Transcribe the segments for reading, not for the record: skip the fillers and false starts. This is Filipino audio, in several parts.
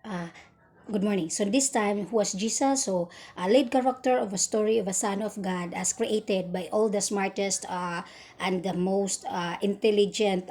Uh, Good morning. So this time, who was Jesus? So a lead character of a story of a son of God, as created by all the smartest and the most intelligent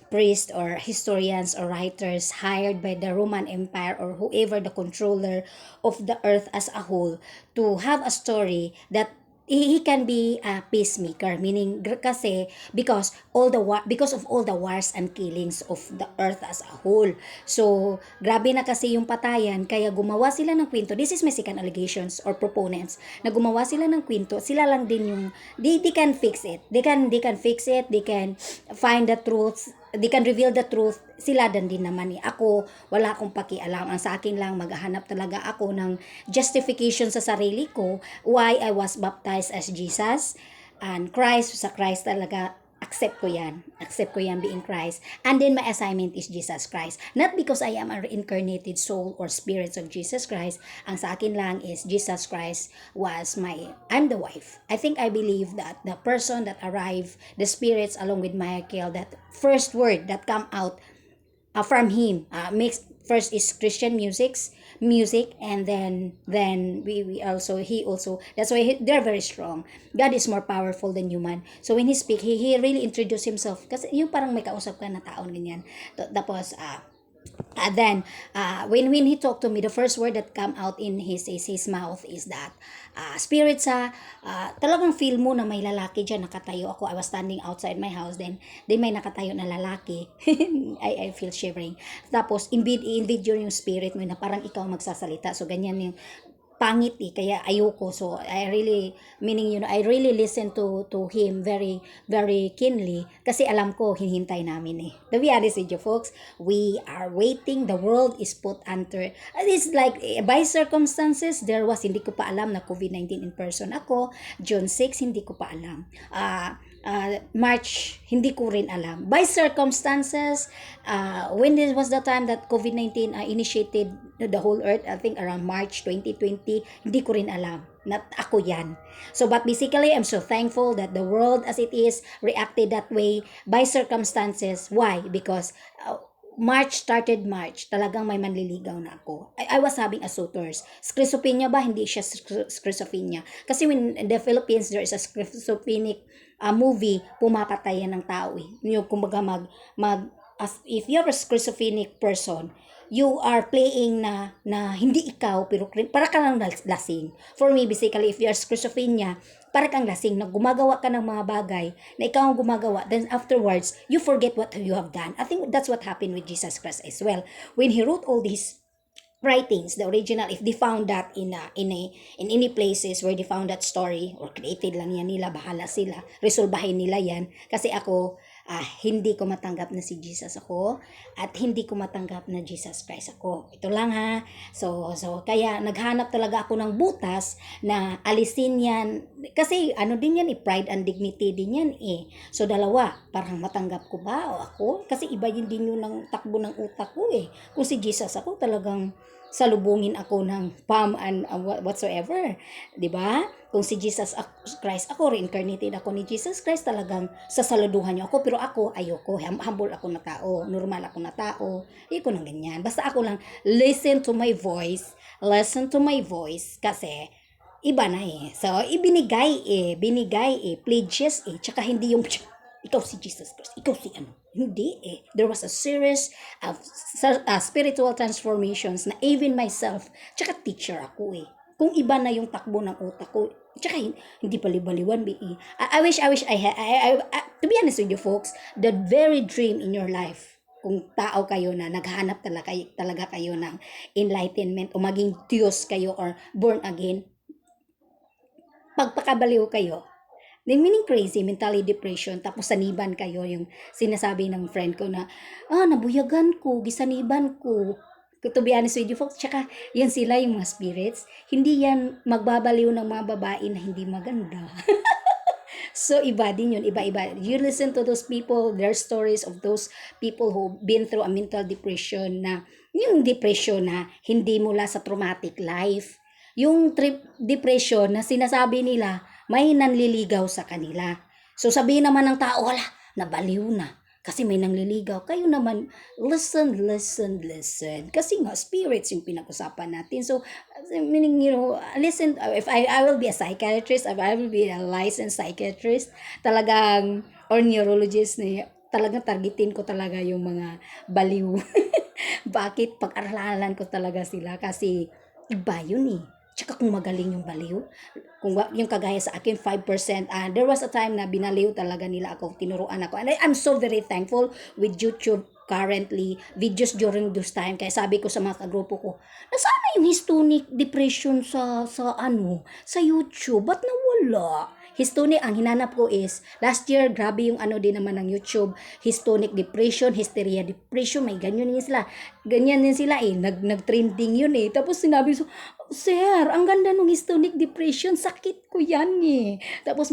priests or historians or writers hired by the Roman Empire or whoever the controller of the earth as a whole to have a story that he can be a peacemaker, meaning kasi because of all the wars and killings of the earth as a whole. So grabe na kasi yung patayan, kaya gumawa sila ng kwento. This is my second allegations or proponents na gumawa sila ng kwento. Sila lang din yung they can fix it, they can fix it, they can find the truth, they can reveal the truth. Sila din naman eh. Ako, wala akong pakialam. Ang sa akin lang, maghahanap talaga ako ng justification sa sarili ko why I was baptized as Jesus and Christ. Sa Christ talaga, accept ko yan. Accept ko yan being Christ. And then my assignment is Jesus Christ. Not because I am a reincarnated soul or spirits of Jesus Christ. Ang sa akin lang is Jesus Christ I'm the wife. I think I believe that the person that arrived, the spirits along with Michael, that first word that come out from him makes first is Christian music, and then we also he also that's why they're very strong. God is more powerful than human, so when he speak, he really introduce himself kasi yung parang may kausap ka na taon ganyan. Tapos then when he talked to me, the first word that come out in his mouth is that spirit sa talagang feel mo na may lalaki dyan nakatayo. I was standing outside my house, then may nakatayo na lalaki. I feel shivering. Tapos in video yung spirit mo na parang ikaw magsasalita, so ganyan yung pangit kaya ayoko. So I really, meaning I really listen to him very very keenly kasi alam ko hinihintay namin to be honest with you folks, we are waiting. The world is put under it's like by circumstances. There was, hindi ko pa alam na COVID-19 in person ako. June 6 hindi ko pa alam. March, hindi ko rin alam. By circumstances, when this was the time that COVID-19 initiated the whole earth, I think around March 2020, hindi ko rin alam. Not ako yan. So, but basically, I'm so thankful that the world as it is reacted that way by circumstances. Why? Because March, talagang may manliligaw na ako. I was having a suitors. Schizophrenia ba? Hindi siya schizophrenia. Kasi when in the Philippines, there is a schizophrenic movie, pumapatayan ng tao Yung kumbaga as if you're a schizophrenic person, you are playing na hindi ikaw, pero para ka lang lasing. For me, basically, if you are schizophrenia, para kang lasing, na gumagawa ka ng mga bagay na ikaw ang gumagawa, then afterwards, you forget what you have done. I think that's what happened with Jesus Christ as well. When he wrote all these writings, the original, if they found that in any places where they found that story or created lang yan nila, bahala sila, resolbahin nila yan. Kasi ako, hindi ko matanggap na si Jesus ako at hindi ko matanggap na Jesus Christ ako. Ito lang ha. So kaya naghanap talaga ako ng butas na alisin yan. Kasi ano din yan pride and dignity din yan So dalawa, parang matanggap ko ba o ako? Kasi iba yun din yung takbo ng utak ko Kung si Jesus ako, talagang salubungin ako ng palm and whatsoever, 'di ba? Kung si Jesus Christ ako, reincarnated ako ni Jesus Christ, talagang sasaluduhan niyo ako, pero ako ayoko, humble ako na tao, normal ako na tao. Ayoko nang ganyan. Basta ako lang listen to my voice, kasi iba na So binigay pledges tsaka hindi yung ikaw si Jesus Christ, ikaw si ano. Hindi There was a series of spiritual transformations na even myself, tsaka teacher ako Kung iba na yung takbo ng utak ko, tsaka hindi palibaliwan I wish to be honest with you folks, the very dream in your life, kung tao kayo na naghahanap talaga kayo ng enlightenment o maging Diyos kayo or born again, pagpakabaliw kayo, meaning crazy, mentally depression, tapos saniban kayo, yung sinasabi ng friend ko na, nabuyagan ko, gisaniban ko. To be honest with you folks, tsaka yan sila yung mga spirits, hindi yan magbabaliw ng mga babae na hindi maganda. So iba din yun, iba-iba. You listen to those people, their stories of those people who been through a mental depression, na yung depression na hindi mula sa traumatic life. Yung depression na sinasabi nila, may nanliligaw sa kanila. So sabihin naman ng tao, wala, nabaliw na. Kasi may nangliligaw. Kayo naman, listen, listen, listen. Kasi nga, spirits yung pinag-usapan natin. So, meaning, listen, if I will be a psychiatrist, if I will be a licensed psychiatrist, talagang, or neurologist, talagang targetin ko talaga yung mga baliw. Bakit? Pag-aralan ko talaga sila kasi iba yun eh. Tsaka kung magaling yung baliw, kung yung kagaya sa akin, 5%, there was a time na binaliw talaga nila ako, tinuruan ako. And I'm so very thankful with YouTube currently, videos during this time. Kaya sabi ko sa mga kagrupo ko, nasaan yung hystonic depression sa YouTube? Ba't nawala? Hystonic, ang hinanap ko is, last year, grabe yung ano din naman ng YouTube, hystonic depression, hysteria depression, may ganyan din sila. Ganyan din sila eh, nag-trending yun eh. Tapos sinabi so, Sir, ang ganda ng hystonic depression, sakit ko yan eh. Tapos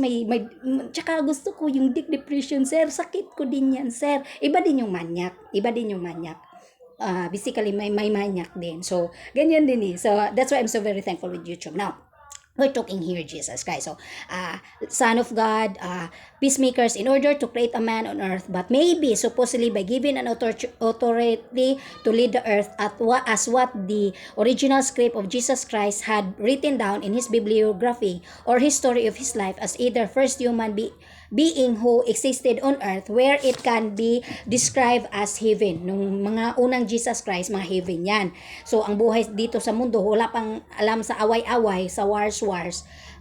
tsaka gusto ko yung depression, sir, sakit ko din yan, sir. Iba din yung manyak, basically may manyak din. So, ganyan din eh. So, that's why I'm so very thankful with YouTube. Now, we're talking here Jesus Christ. So, Son of God, peacemakers in order to create a man on earth, but maybe supposedly by giving an authority to lead the earth as what the original script of Jesus Christ had written down in his bibliography or history of his life as either first human being who existed on earth where it can be described as heaven. Nung mga unang Jesus Christ, mga heaven yan. So, ang buhay dito sa mundo, wala pang alam sa away-away, sa wars,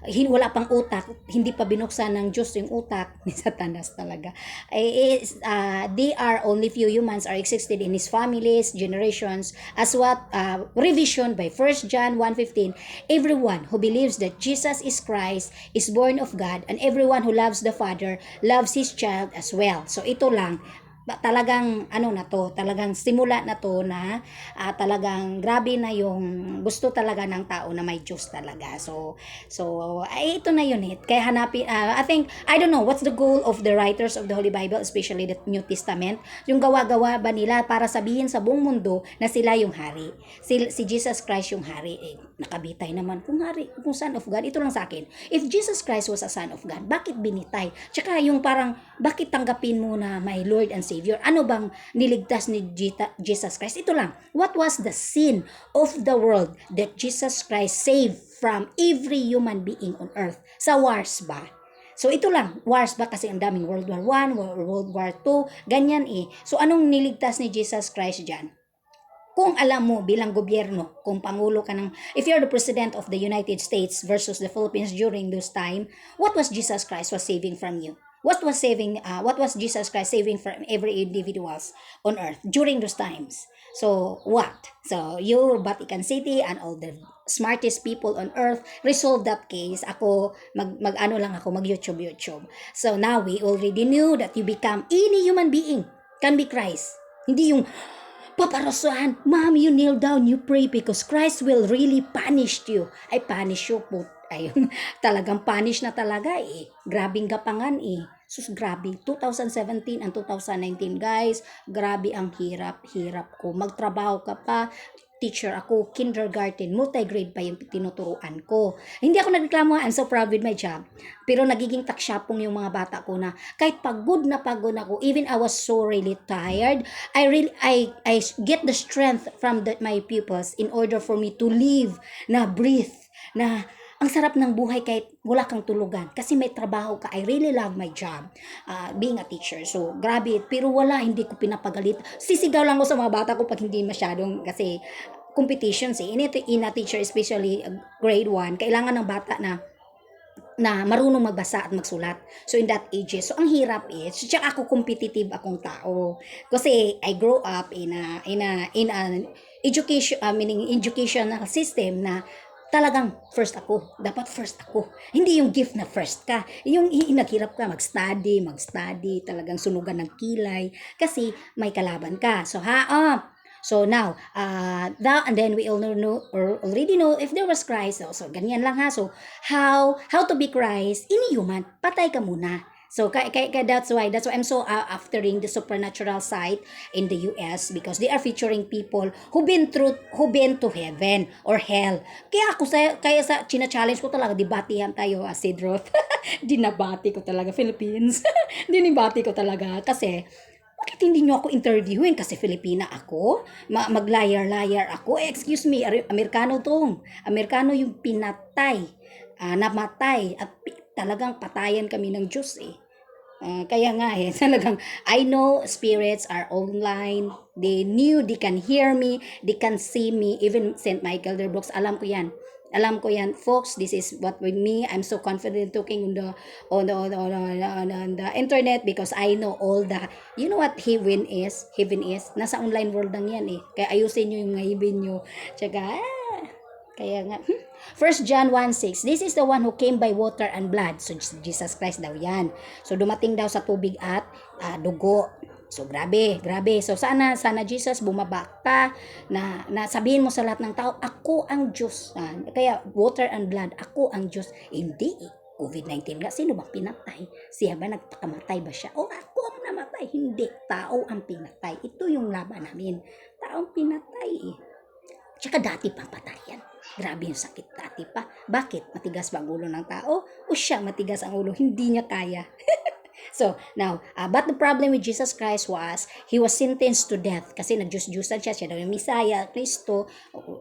wala pang utak, hindi pa binuksan ng Diyos yung utak ni Satanas talaga. They are only few humans are existed in his families, generations, as what revision by 1 John 1:15. Everyone who believes that Jesus is Christ is born of God, and everyone who loves the Father loves his child as well. So ito lang, talagang talagang simula na to na talagang grabe na yung gusto talaga ng tao na may Diyos talaga. So ito na yun eh. Kaya hanapin, I don't know what's the goal of the writers of the Holy Bible, especially the New Testament. Yung gawa-gawa ba nila para sabihin sa buong mundo na sila yung hari. Si Jesus Christ yung hari. Nakabitay naman kung hari, kung Son of God. Ito lang sa akin. If Jesus Christ was a Son of God, bakit binitay? Tsaka yung parang, bakit tanggapin mo na my Lord and Savior? Ano bang niligtas ni Jesus Christ? Ito lang. What was the sin of the world that Jesus Christ saved from every human being on earth? Sa wars ba? So ito lang, wars ba? Kasi ang daming World War I, World War II, ganyan eh. So anong niligtas ni Jesus Christ dyan? Kung alam mo bilang gobyerno, kung pangulo ka if you're the president of the United States versus the Philippines during those time, what was Jesus Christ was saving from you? What was Jesus Christ saving from every individuals on earth during those times? So, what? So, your Vatican City and all the smartest people on earth resolve that case. Ako, mag-YouTube. So, now we already knew that you become any human being can be Christ. Hindi yung paparusahan, ma'am, you kneel down, you pray because Christ will really punish you. Ay, punish you po. Ayun, talagang punish na talaga eh. Grabing gapangan eh. Sus, grabe. 2017 and 2019, guys, grabe ang hirap ko. Magtrabaho ka pa, teacher ako, kindergarten, multi-grade pa yung tinuturuan ko. Hindi ako nagreklamo, I'm so proud with my job. Pero nagiging taksyapong yung mga bata ko na kahit pagod na pagod ako, even I was so really tired, I get the strength from my pupils in order for me to live, na breathe, na ang sarap ng buhay kahit wala kang tulugan kasi may trabaho ka. I really love my job being a teacher. So, grabe. Pero hindi ko pinapagalit. Sisigaw lang ko sa mga bata ko pag hindi masyadong kasi competitions eh. In a teacher, especially grade 1, kailangan ng bata na marunong magbasa at magsulat. So, in that age, so ang hirap eh. So, tsaka ako competitive akong tao. Kasi I grow up in an education, meaning educational system na talagang first ako. Dapat first ako. Hindi yung gift na first ka. Yung naghirap ka mag-study, talagang sunugan ng kilay kasi may kalaban ka. So now, and then we already know if there was Christ. So ganyan lang ha. So how to be Christ? Human, patay ka muna. So that's why I'm so aftering the supernatural side in the US because they are featuring people who been to heaven or hell. Kaya sa china-challenge ko talaga, debatihan tayo, Sid Roth. Dinabati ko talaga Philippines. Dinibati ko talaga kasi Bakit hindi nyo ako interviewin? Kasi Filipina ako? Mag-liar-liar ako? Excuse me, Amerikano tong. Amerikano yung pinatay, namatay, at talagang patayan kami ng Diyos eh. Kaya nga eh, talagang, I know spirits are online. They knew, they can hear me, they can see me. Even St. Michael their books, alam ko yan. Alam ko yan, folks. This is what with me. I'm so confident talking on the internet because I know all the, you know what heaven is? Heaven is, nasa online world lang yan eh. Kaya ayusin nyo yung heaven nyo. Tsaka, kaya nga, 1 John 1:6, this is the one who came by water and blood. So, Jesus Christ daw yan. So, dumating daw sa tubig at dugo. So, grabe. So, sana Jesus, bumaba ka na sabihin mo sa lahat ng tao, ako ang Diyos. Kaya, water and blood, ako ang Diyos. Hindi eh. COVID-19 nga, sino bang pinatay? Siya ba nagpakamatay ba siya? O ako ang namatay? Hindi. Tao ang pinatay. Ito yung laban namin. Tao ang pinatay eh. Tsaka dati pang patayan. Grabe yung sakit dati pa. Bakit? Matigas ba ang ulo ng tao? O siya matigas ang ulo? Hindi niya kaya. So, now, but the problem with Jesus Christ was, he was sentenced to death. Kasi nag-Diyos-Diyusan siya daw yung Misaya, Kristo.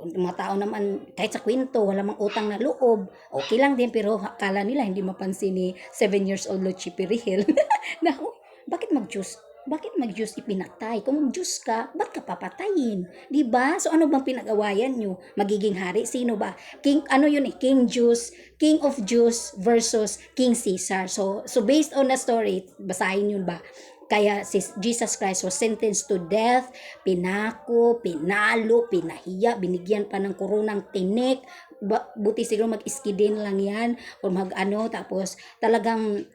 Mga tao naman, kahit sa kwento, wala mang utang na loob. Okay lang din, pero akala nila hindi mapansin ni 7 years old Luchi Pirihil. Na, bakit mag-Diyos? Bakit mag-Diyos ipinatay? Kung mag-Diyos ka, ba't ka papatayin? Diba? So ano bang pinag-awayan nyo? Magiging hari? Sino ba? King, ano yun eh? King of Jews versus King Caesar. So based on the story, basahin yun ba? Kaya si Jesus Christ was sentenced to death, pinako, pinalo, pinahiya, binigyan pa ng koronang tinik, buti siguro mag-iskidin lang yan, o mag-ano, tapos talagang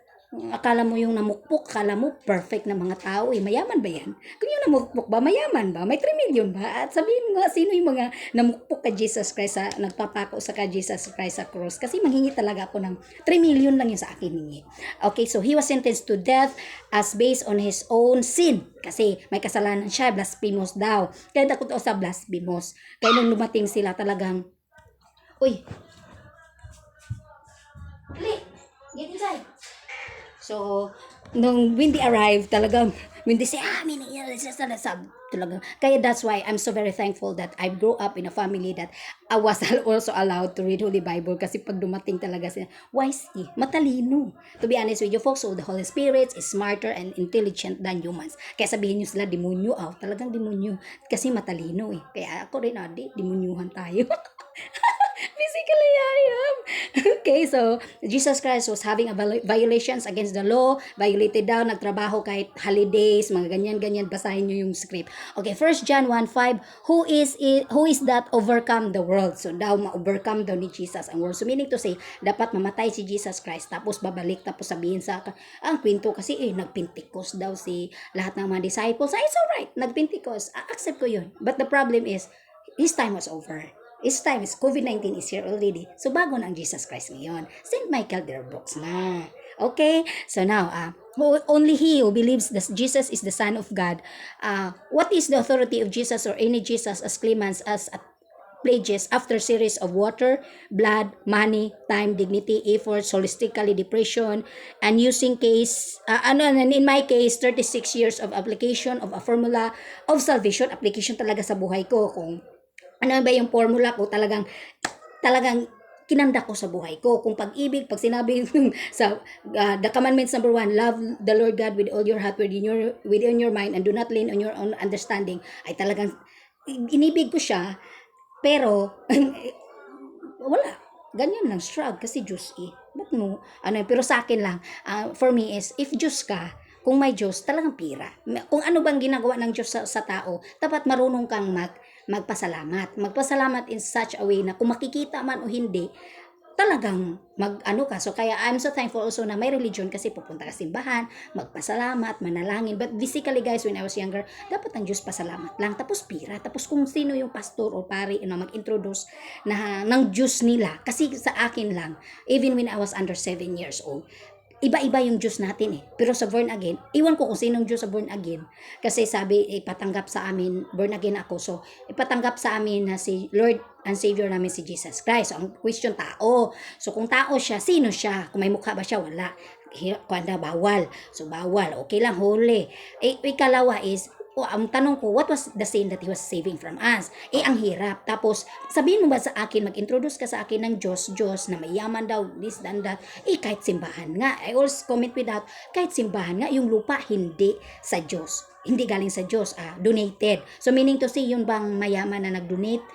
akala mo yung namukpok, akala mo perfect na mga tao eh. Mayaman ba yan? Kung yung namukpok ba, mayaman ba? May 3 million ba? At sabihin mo, sino yung mga namukpok kay Jesus Christ sa, nagpapako sa kay Jesus Christ sa cross? Kasi manghingi talaga ako ng 3 million lang yung sa akin hingi. Okay, so he was sentenced to death as based on his own sin. Kasi may kasalanan siya, blasphemous daw. Kaya takot ako sa blasphemous. Kaya nung lumating sila talagang, uy, get inside. So, nung when they arrived, talagang, when they say, talagang, kaya that's why I'm so very thankful that I grew up in a family that I was also allowed to read Holy Bible kasi pag dumating talaga sila, wisely, matalino. To be honest with you folks, so the Holy Spirit is smarter and intelligent than humans. Kaya sabihin nyo sila, demonyo, talagang demonyo. Kasi matalino eh. Kaya ako rin, demonyuhan tayo. Physically, I am. Okay, so Jesus Christ was having a violations against the law, violated daw, nagtrabaho kahit holidays, mga ganyan-ganyan, basahin nyo yung script. Okay, 1 John 1:5, who is that overcome the world? So daw, ma-overcome daw ni Jesus ang world. So meaning to say, dapat mamatay si Jesus Christ, tapos babalik, tapos sabihin sa, ang kwento kasi, nagpentecost daw si lahat ng mga disciples. It's alright, nagpentecost, accept ko yun. But the problem is, his time was over. This time is COVID-19 is here already. So bago na ang Jesus Christ ngayon. St. Michael their books na. Okay? So now, only he who believes that Jesus is the Son of God. What is the authority of Jesus or any Jesus as claimants as pledges after series of water, blood, money, time, dignity, effort, holistically depression, and using case, and in my case, 36 years of application of a formula of salvation, application talaga sa buhay ko kung ano ba yung formula ko, talagang kinanda ko sa buhay ko. Kung pag-ibig, pag sinabi sa the commandments number 1, love the Lord God with all your heart, within your mind, and do not lean on your own understanding, ay talagang inibig ko siya, pero wala. Ganyan lang, struggle kasi Diyos eh. Ba't mo? Pero sa akin lang, for me is, if Diyos ka, kung may Diyos, talagang pira. Kung ano bang ginagawa ng Diyos sa tao, dapat marunong kang magpasalamat. Magpasalamat in such a way na kung makikita man o hindi, talagang ka. So kaya I'm so thankful also na may religion kasi pupunta ka simbahan, magpasalamat, manalangin. But basically guys, when I was younger, dapat ang Diyos pasalamat lang. Tapos pira. Tapos kung sino yung pastor o pari na mag-introduce ng Diyos nila. Kasi sa akin lang, even when I was under 7 years old, iba-iba yung Diyos natin eh. Pero sa born again, iwan ko kung sinong Diyos sa born again. Kasi sabi, ipatanggap sa amin, born again ako. So, ipatanggap sa amin na si Lord and Savior namin si Jesus Christ. So, ang question, tao. So, kung tao siya, sino siya? Kung may mukha ba siya? Wala. kuanda bawal. So bawal, okay lang huli. Ikalawa is ang tanong ko, what was the sin that he was saving from us? Ang hirap. Tapos, sabihin mo ba sa akin, mag-introduce ka sa akin ng Diyos na mayaman daw, this and that. Kahit simbahan nga. I always comment with that, kahit simbahan nga, yung lupa hindi sa Diyos. Hindi galing sa Diyos, donated. So, meaning to say, yun bang mayaman na nag-donate?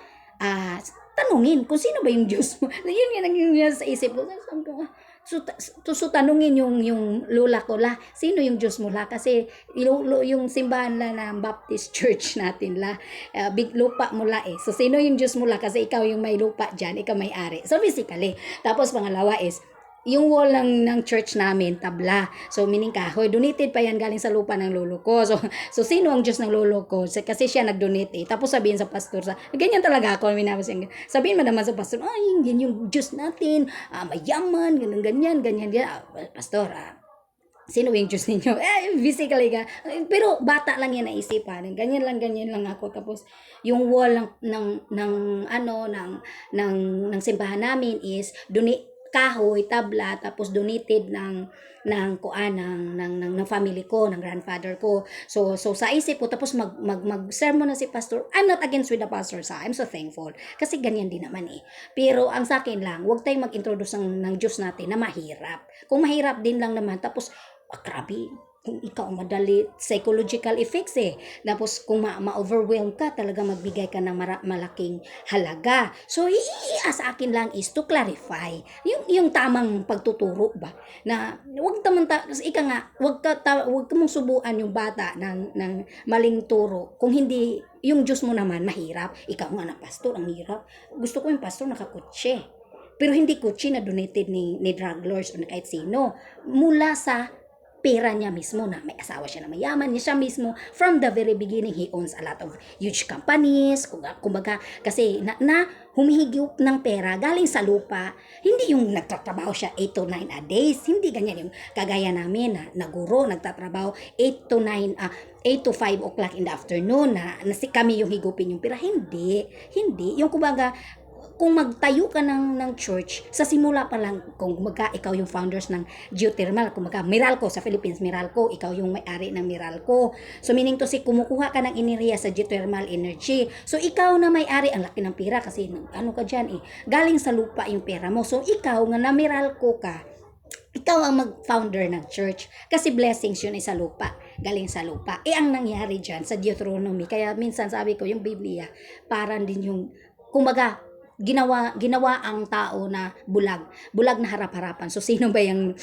Tanungin kung sino ba yung Diyos mo. Yun yung sa isip ko. So tanungin yung lola ko la, sino yung Diyos mo la? Kasi yung simbahan la na Baptist Church natin la, big lupa mo la eh. So sino yung Diyos mo la? Kasi ikaw yung may lupa dyan, ikaw may ari. So basically, tapos pangalawa is, yung wall ng church namin, tabla. So, meaning kahoy. Donated pa yan galing sa lupa ng lolo ko. So sino ang Diyos ng lolo ko? Kasi siya nag-donate eh. Tapos sabihin sa pastor, ganyan talaga ako. Sabihin mo naman sa pastor, yan yung Diyos natin, mayaman, ganyan. Pastor, sino yung Diyos ninyo? Physically ka. Pero bata lang yan naisipan. Ganyan lang ako. Tapos, yung wall ng simbahan namin is, kahoy, tabla, tapos donated ng family ko, ng grandfather ko. So sa isip ko, tapos mag-sermon na si pastor. I'm not against with the pastor, I'm so thankful. Kasi ganyan din naman eh. Pero ang sa akin lang, huwag tayong mag-introduce ng Diyos natin na mahirap. Kung mahirap din lang naman, tapos, grabe, kung ikaw madali, psychological effects eh. Tapos kung ma-overwhelm ka, talaga magbigay ka ng malaking halaga. So, sa akin lang is to clarify. Yung tamang pagtuturo ba? Na, wag mong subuan yung bata ng maling turo. Kung hindi, yung Diyos mo naman, mahirap. Ikaw nga na pastor, ang hirap. Gusto ko yung pastor nakakutse. Pero hindi kutsi na donated ni drug lords o na kahit sino. Mula sa pera niya mismo na may asawa siya na mayaman niya siya mismo from the very beginning. He owns a lot of huge companies, kumbaga kasi na humihigop ng pera galing sa lupa. Hindi yung nagtatrabaho siya 8 to 9 a days, hindi ganyan yung kagaya namin na guro nagtatrabaho 8 to 5 o'clock in the afternoon na kami yung higupin yung pera. Hindi yung kumbaga kung magtayo ka ng church, sa simula pa lang, kung ikaw yung founders ng geothermal, kung Meralco sa Philippines, Meralco, ikaw yung may-ari ng Meralco. So meaning to say, kumukuha ka ng enerhiya sa geothermal energy. So ikaw na may-ari, ang laki ng pera kasi ano ka dyan galing sa lupa yung pera mo. So ikaw nga na Meralco ka, ikaw ang mag-founder ng church. Kasi blessings yun ay sa lupa. Galing sa lupa. Ang nangyari dyan sa Deuteronomy, kaya minsan sabi ko, yung Biblia, parang din yung, kumbaga, ginawa ang tao na bulag na harap-harapan. So sino ba yung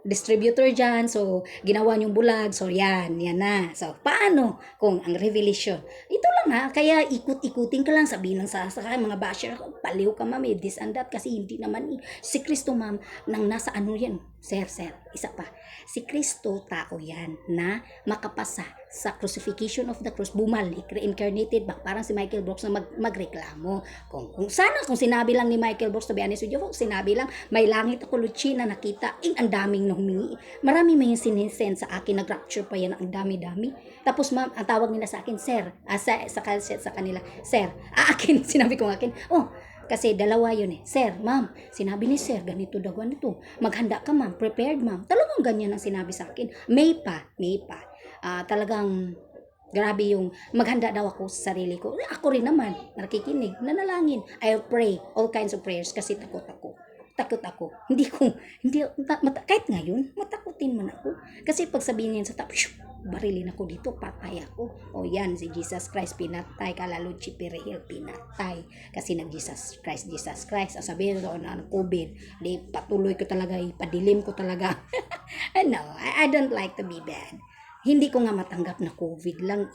distributor dyan? So ginawa yung bulag, so yan na. So paano kung ang revelation ito lang kaya ikut-ikutin ka lang, sabihin lang sa mga basher, paliw ka ma'am, this and that, kasi hindi naman si Kristo ma'am nang nasa ano yan, sir, isa pa, si Kristo tao yan na makapasa sa crucifixion of the cross, bumalik, reincarnated back, parang si Michael Brooks na magreklamo. Kung sinabi lang ni Michael Brooks, to be honest with you, sinabi lang, may langit ako Luchi na nakita, ang daming humingi. Marami may sinisend sa akin, nag-rapture pa yan, ang dami-dami. Tapos ma'am, ang tawag nila sa akin, sir, sa kanila, sir, akin, sinabi ko akin, kasi dalawa yun sir, ma'am, sinabi ni sir, ganito daw, ganito, maghanda ka ma'am, prepared ma'am, talagang ganyan ang sinabi sa akin, may pa, talagang grabe yung maghanda daw ako sa sarili ko. Ako rin naman, nakikinig, nanalangin. I'll pray all kinds of prayers kasi takot ako. Kahit ngayon, matakutin man ako. Kasi pag sabihin niyan sa top, barilin ako dito, patay ako. Yan, si Jesus Christ pinatay, kalalo Chipirihil pinatay. Kasi Jesus Christ. Sabihin ko na COVID, di patuloy ko talaga, padilim ko talaga. No, I don't like to be bad. Hindi ko nga matanggap na COVID lang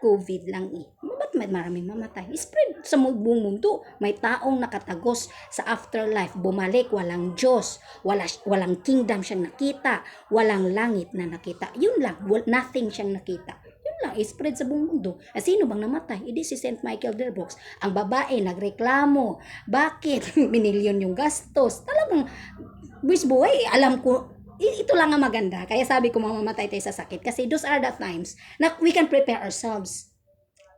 COVID lang Ba't maraming mamatay? Spread sa buong mundo. May taong nakatagos sa afterlife. Bumalik, walang Diyos. Walang kingdom siyang nakita. Walang langit na nakita. Yun lang. Nothing siyang nakita. Yun lang. Spread sa buong mundo. Sino bang namatay? Si St. Michael Derbox. Ang babae, nagreklamo. Bakit? Binilyon yung gastos. Talagang, buhay, alam ko, ito lang ang maganda. Kaya sabi ko, mamamatay tayo sa sakit. Kasi those are the times na we can prepare ourselves.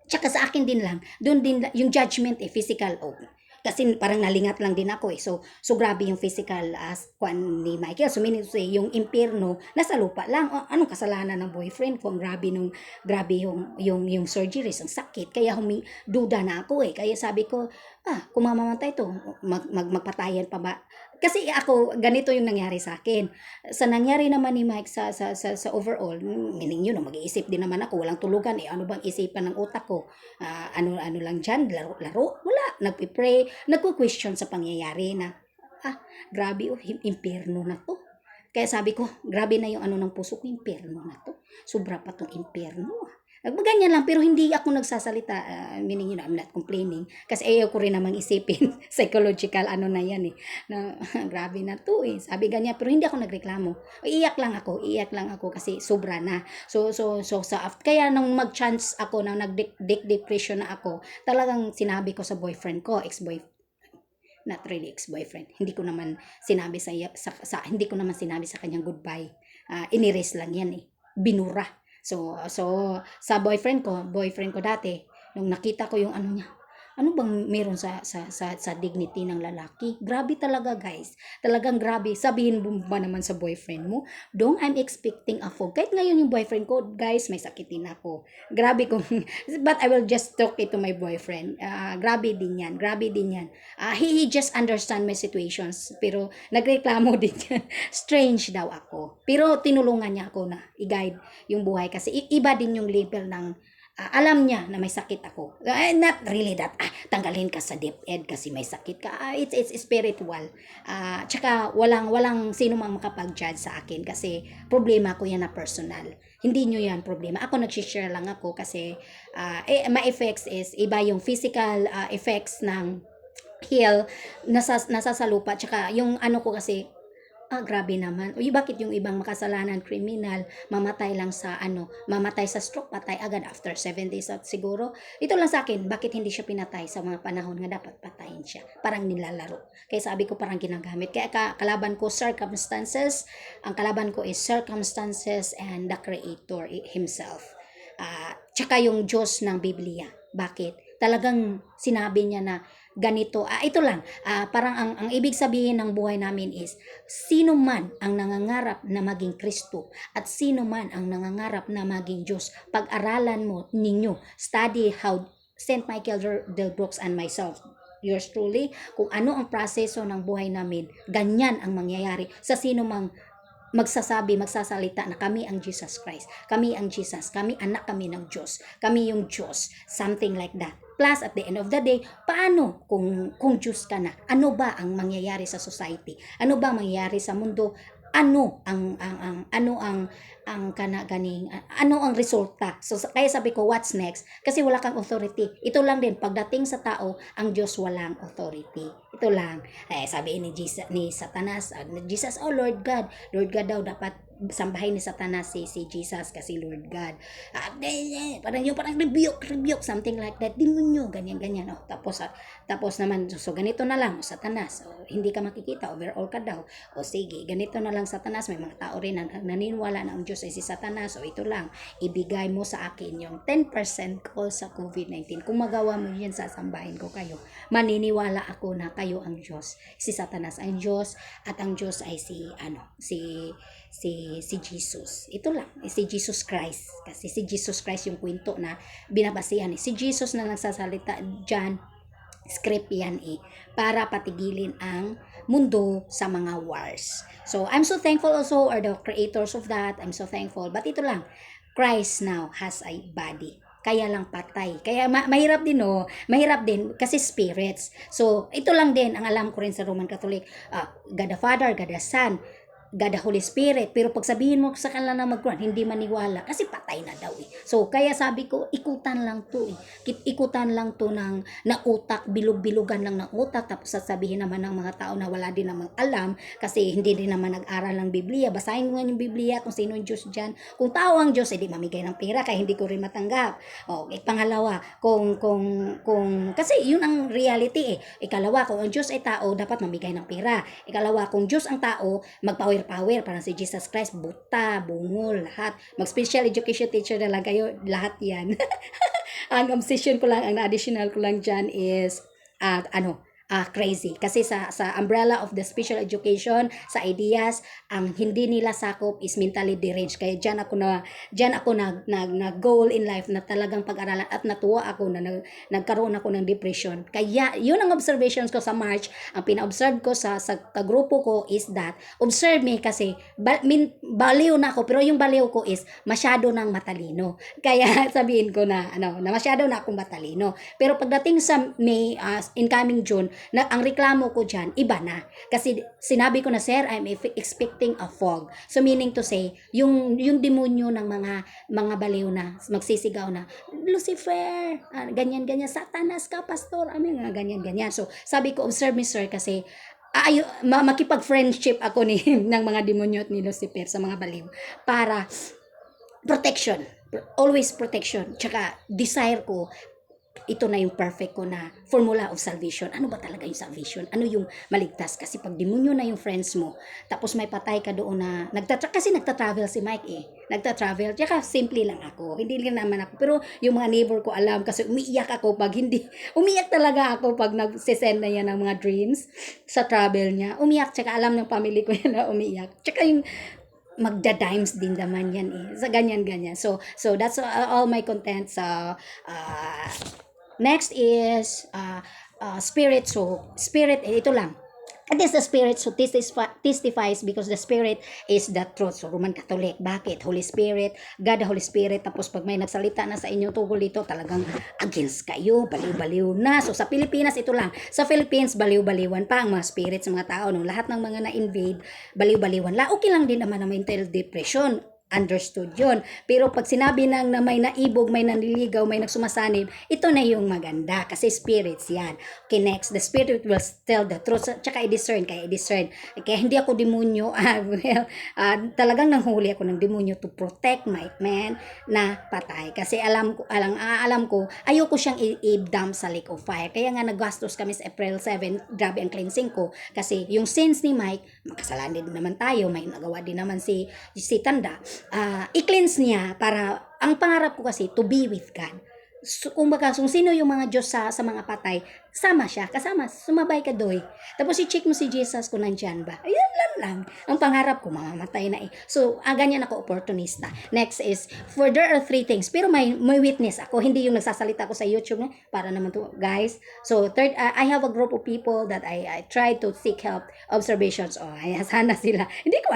Tsaka sa akin din lang, doon din yung judgment physical. Kasi parang nalingat lang din ako eh. So grabe yung physical kwan ni Michael. So meaning to say, yung impyerno nasa lupa lang. Anong kasalanan ng boyfriend ko? Ang grabe yung surgeries, ang sakit. Kaya duda na ako eh. Kaya sabi ko, kung mamamatay to, magpatayan pa ba? Kasi ako, ganito yung nangyari sa akin. Sa nangyari naman ni Mike sa overall, meaning yun, mag-iisip din naman ako, walang tulugan eh. Ano bang isipan ng utak ko? Ano lang dyan, laro, wala. Nagpipray, nagko-question sa pangyayari na, grabe impyerno na to. Kaya sabi ko, grabe na yung ano ng puso ko, impyerno na to. Sobra pa tong impyerno. Ganyan lang, pero hindi ako nagsasalita, meaning I'm not complaining. Kasi ayaw ko rin namang isipin, psychological ano na yan eh. Na, grabe na to eh. Sabi ganyan, pero hindi ako nagreklamo. Iiyak lang ako kasi sobra na. Kaya nung mag-chance ako, nang nag-depression na ako, talagang sinabi ko sa boyfriend ko, ex-boyfriend, not really ex-boyfriend. Hindi ko naman sinabi sa kanyang goodbye. Iniris lang yan eh. Binura. So sa boyfriend ko dati, nung nakita ko yung ano niya, ano bang meron sa dignity ng lalaki? Grabe talaga, guys. Talagang grabe. Sabihin mo ba naman sa boyfriend mo, Dong, I'm expecting a phone. Kahit ngayon yung boyfriend ko, guys, may sakitin ako. Grabe kung, but I will just talk it to my boyfriend. Grabe din yan. He just understand my situations. Pero nagreklamo din yan. Strange daw ako. Pero tinulungan niya ako na i-guide yung buhay. Kasi iba din yung level ng alam niya na may sakit ako. Not really that, tanggalin ka sa DepEd kasi may sakit ka. It's spiritual. Tsaka walang sino mang makapag-judge sa akin kasi problema ko yan na personal. Hindi nyo yan problema. Ako nag-share lang ako kasi my effects is iba yung physical effects ng heal nasa sa lupa. Tsaka yung ano ko kasi grabe naman. Uy, bakit yung ibang makasalanan, kriminal, mamatay sa stroke, patay agad after 7 days at siguro. Ito lang sa akin, bakit hindi siya pinatay sa mga panahon nga dapat patayin siya? Parang nilalaro. Kaya sabi ko parang ginagamit. Kaya kalaban ko circumstances, ang kalaban ko is circumstances and the Creator himself. Tsaka yung Diyos ng Biblia. Bakit? Talagang sinabi niya na ganito, ito lang, parang ang ibig sabihin ng buhay namin is, sino man ang nangangarap na maging Kristo at sino man ang nangangarap na maging Diyos, pag-aralan mo ninyo, study how St. Michael del Brooks and myself, yours truly, kung ano ang proseso ng buhay namin, ganyan ang mangyayari sa sino mang magsasalita na kami ang Jesus Christ, kami ang Jesus, kami anak kami ng Diyos, kami yung Diyos, something like that. Plus, at the end of the day, paano kung Diyos ka na? Ano ba ang mangyayari sa society? Ano ba ang mangyayari sa mundo? Ano ang resulta? So kaya sabi ko, what's next? Kasi wala kang authority. Ito lang din, pagdating sa tao, ang Diyos walang authority. Ito lang. Sabi ni Satanas, Jesus, oh Lord God daw dapat sambahin ni Satanas si Jesus kasi Lord God. Parang rebuke, something like that. Demonyo, ganyan. Tapos naman, so ganito na lang, Satanas. Hindi ka makikita, overall ka daw. Sige, ganito na lang Satanas. May mga tao rin na naniniwala na ang Diyos ay si Satanas. Ito lang, ibigay mo sa akin yung 10% ko sa COVID-19. Kung magawa mo yan, sasambahin ko kayo. Maniniwala ako na kayo ang Diyos. Si Satanas ang Diyos at ang Diyos ay si Jesus. Ito lang, si Jesus Christ. Kasi si Jesus Christ yung kwento na binabasihan. Si Jesus na nagsasalita dyan, script yan para patigilin ang mundo sa mga wars. So, I'm so thankful also, or the creators of that, I'm so thankful. But ito lang, Christ now has a body. Kaya lang patay. Kaya mahirap din mahirap din kasi spirits. So, ito lang din ang alam ko rin sa Roman Catholic. God the Father, God the Son, God the Holy Spirit. Pero pag sabihin mo sa kanila na mag-Quran, hindi maniwala kasi patay na daw So, kaya sabi ko, ikutan lang to Ikutan lang to ng utak, bilog-bilugan lang ng utak. Tapos sasabihin naman ng mga tao na wala din namang alam kasi hindi din naman nag-aral ng Biblia. Basahin mo yung Biblia kung sino yung Diyos dyan. Kung tao ang Diyos, hindi mamigay ng pera kaya hindi ko rin matanggap. Pangalawa, kasi yun ang reality Ikalawa, kung ang Diyos ay tao, dapat mamigay ng pera. Ikalawa, kung Diyos ang tao, magpower, parang si Jesus Christ, buta, bungol, lahat. Mag-special education teacher na lang kayo, lahat yan. Ang obsession ko lang, ang additional ko lang dyan is, crazy. Kasi sa umbrella of the special education, sa ideas, ang hindi nila sakop is mentally deranged. Kaya diyan ako nag goal in life na talagang pag-aralan at natuwa ako na nagkaroon ako ng depression. Kaya yun ang observations ko sa March. Ang pina-observe ko sa kagrupo ko is that observe me kasi baliw na ako, pero yung baliw ko is masyado nang matalino. Kaya sabihin ko na na masyado na akong matalino. Pero pagdating sa May, incoming June, ang reklamo ko diyan iba na. Kasi sinabi ko na, sir, I'm expecting a fog. So meaning to say, yung demonyo ng mga baliw na magsisigaw na, Lucifer, ganyan Satanas ka, pastor, nga ganyan. So sabi ko, observe me, sir, kasi makipag-friendship ako ng mga demonyo at ni Lucifer sa mga baliw para protection, always protection. Tsaka desire ko, ito na yung perfect ko na formula of salvation. Ano ba talaga yung salvation? Ano yung maligtas? Kasi pag demonyo na yung friends mo, tapos may patay ka doon na, kasi nagta-travel si Mike Nagta-travel. Tsaka simple lang ako. Hindi lang naman ako. Pero yung mga neighbor ko alam kasi umiiyak ako pag hindi, umiiyak talaga ako pag nagsisend na yan ng mga dreams sa travel niya. Umiiyak. Tsaka alam ng family ko yan na umiiyak. Tsaka yung magda-dimes din naman yan sa ganyan. So that's all my content sa next is spirit. So spirit, ito lang. It is the spirit so testifies because the spirit is the truth. So Roman Catholic, bakit? Holy Spirit, God the Holy Spirit. Tapos pag may nagsalita na sa inyo tungkol dito, talagang against kayo, baliw-baliw na. So sa Pilipinas, ito lang. Sa Philippines, baliw-baliwan pa ang mga spirits, mga tao. Nung lahat ng mga na-invade, baliw-baliwan. Okay lang din naman na mental depression, understood yun. Pero pag sinabi nang na may naibog, may nanliligaw, may nagsumasanib, ito na yung maganda kasi spirits yan. Okay, next, the spirit will tell the truth. Tsaka i-discern, kaya hindi ako demonyo. Talagang nanghuli ako ng demonyo to protect my man na patay. Kasi alam ko, ayoko siyang i-dump sa lake of fire. Kaya nga naggastos kami sa April 7, grabe ang cleansing ko. Kasi yung sins ni Mike, makasalanan din naman tayo, may nagawa din naman si Tanda. I-cleanse niya para, ang pangarap ko kasi to be with God. So, kumbaga, kung sino yung mga Diyos sa mga patay, kasama, sumabay ka doy. Tapos i-check mo si Jesus kung nandyan ba. Ayan lang. Ang pangarap ko, mamamatay na So, ganyan ako, opportunista. Next is, for there are 3 things. Pero may witness ako, hindi yung nagsasalita ko sa YouTube na, para naman to, guys. So, third, I have a group of people that I try to seek help, observations. Sana sila. Hindi ko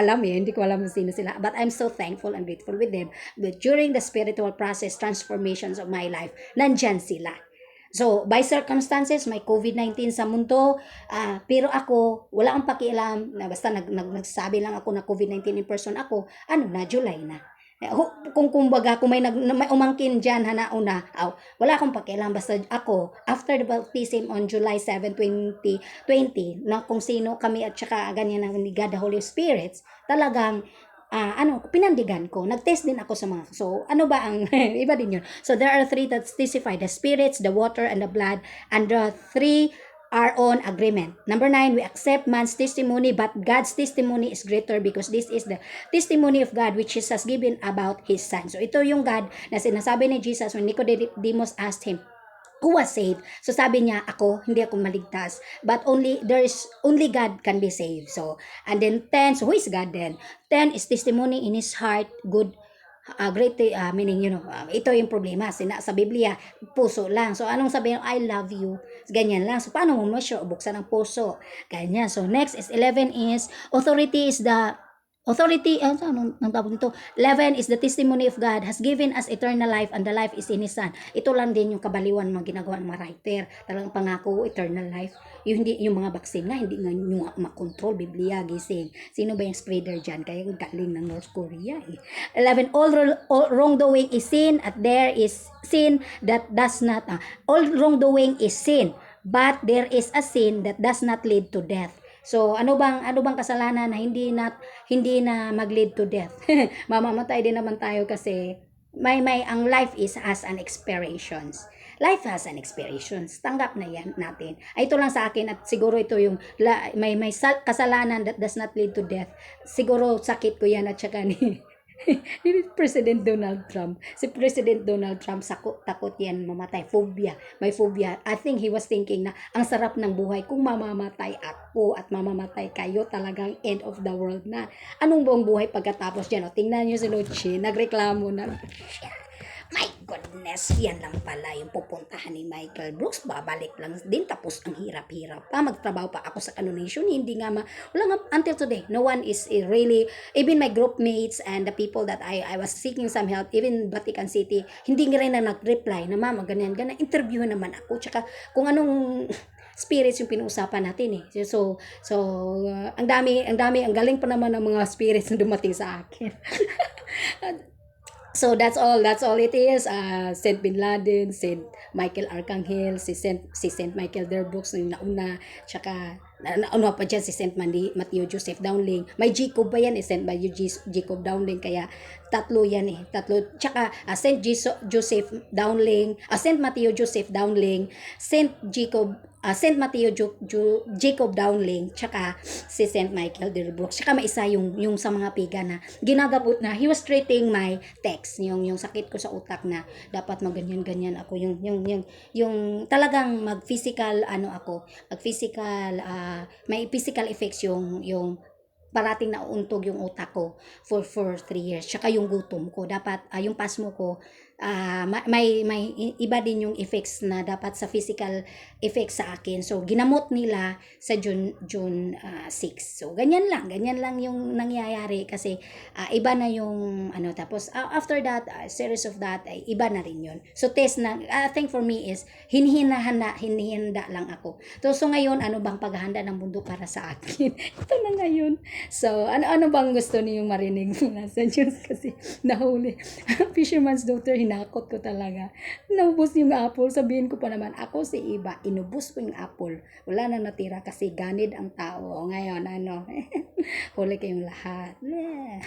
alam sino sila. But I'm so thankful and grateful with them. But during the spiritual process, transformations of my life, nandyan sila. So, by circumstances, may COVID-19 sa mundo, pero ako, wala akong pakialam, na basta nagsabi lang ako na COVID-19 in person ako, July na. Kung kumbaga, kung may umangkin dyan, wala akong pakialam, basta ako, after the baptism on July 7, 2020, na kung sino kami at saka ganyan ni God the Holy Spirit, talagang, pinandigan ko. Nag-test din ako sa mga. So, ano ba ang, iba din yun. So, there are 3 that testify, the spirits, the water, and the blood, and the 3 are on agreement. Number 9, we accept man's testimony, but God's testimony is greater because this is the testimony of God which Jesus has given about His Son. So, ito yung God na sinasabi ni Jesus when Nicodemus asked Him, who was saved? So sabi niya, hindi ako maligtas. But only God can be saved. So, and then 10, so who is God then? 10 is testimony in his heart, good, great, meaning, ito yung problema. Sa Biblia, puso lang. So, anong sabihin? I love you. Ganyan lang. So, paano mo ma-sure? Buksan ang puso. Ganyan. So, next is 11 is, authority is the Authority, anong tawag nito? 11 is the testimony of God has given us eternal life and the life is in His Son. Ito lang din yung kabaliwan mga ginagawa ng mga writer. Talagang pangako, eternal life. Yung mga vaccine nga, hindi nga nyo makontrol, Biblia, gising. Sino ba yung spreader dyan? Kaya galing ng North Korea 11, all wrongdoing is sin at there is sin that does not, all wrongdoing is sin, but there is a sin that does not lead to death. So ano bang kasalanan na hindi na mag-lead to death? Mamamatay din naman tayo kasi ang life has an expirations. Life has an expirations. Tanggap na yan natin. Ito lang sa akin at siguro ito yung may kasalanan that does not lead to death. Siguro sakit ko yan at saka ni President Donald Trump. Si President Donald Trump, takot yan mamatay. Phobia. May phobia. I think he was thinking na ang sarap ng buhay kung mamamatay ako at mamamatay kayo, talagang end of the world na. Anong buong buhay pagkatapos dyan? O, tingnan nyo si Lucci, nagreklamo na. My goodness, yan lang pala yung pupuntahan ni Michael Brooks. Babalik lang din, tapos ang hirap-hirap pa. Magtrabaho pa ako sa Canonation. Hindi nga wala nga, until today, no one is really, even my group mates and the people that I was seeking some help, even Vatican City, hindi nga rin na nag-reply na, mama, ganyan, ganyan. Interview naman ako. Tsaka kung anong spirits yung pinuusapan natin eh. Ang galing pa naman ng mga spirits na dumating sa akin. So that's all it is. Saint Bin Laden, Saint Michael Arcangel, si Saint Michael Derbrooks yung nauna, tsaka nauna pa dyan si Saint Matthew Joseph Dowling. May Jacob ba yan? Saint Matthew Jacob Dowling, kaya tatlo yan eh. Tatlo. Tsaka Saint Joseph Dowling, Saint Matthew Joseph Dowling, Saint Matthew Jacob Dowling, tsaka si Saint Michael Derbrooks. Tsaka may isa yung sa mga piga na ginagabot na, he was treating my text, yung sakit ko sa utak na dapat magganyan-ganyan ako, yung talagang mag-physical, mag-physical, may physical effects yung parating nauuntog yung utak ko for 3 years. Tsaka yung gutom ko, dapat yung pasmo ko, may iba din yung effects na dapat sa physical effects sa akin. So ginamot nila sa June 6. So ganyan lang yung nangyayari kasi iba na yung tapos after that, series of that, iba na rin yun. So test na, I think for me is hinihanda lang ako. So ngayon, ano bang paghahanda ng mundo para sa akin? Ito na ngayon. So ano bang gusto niyo marinig mula sa Diyos, kasi nahuli. Fisherman's daughter, hinakot ko talaga. Naubos yung apple. Sabihin ko pa naman, ako si Iba, inubos ko yung apple. Wala nang natira kasi ganid ang tao. Ngayon, huli kayong lahat. Yeah.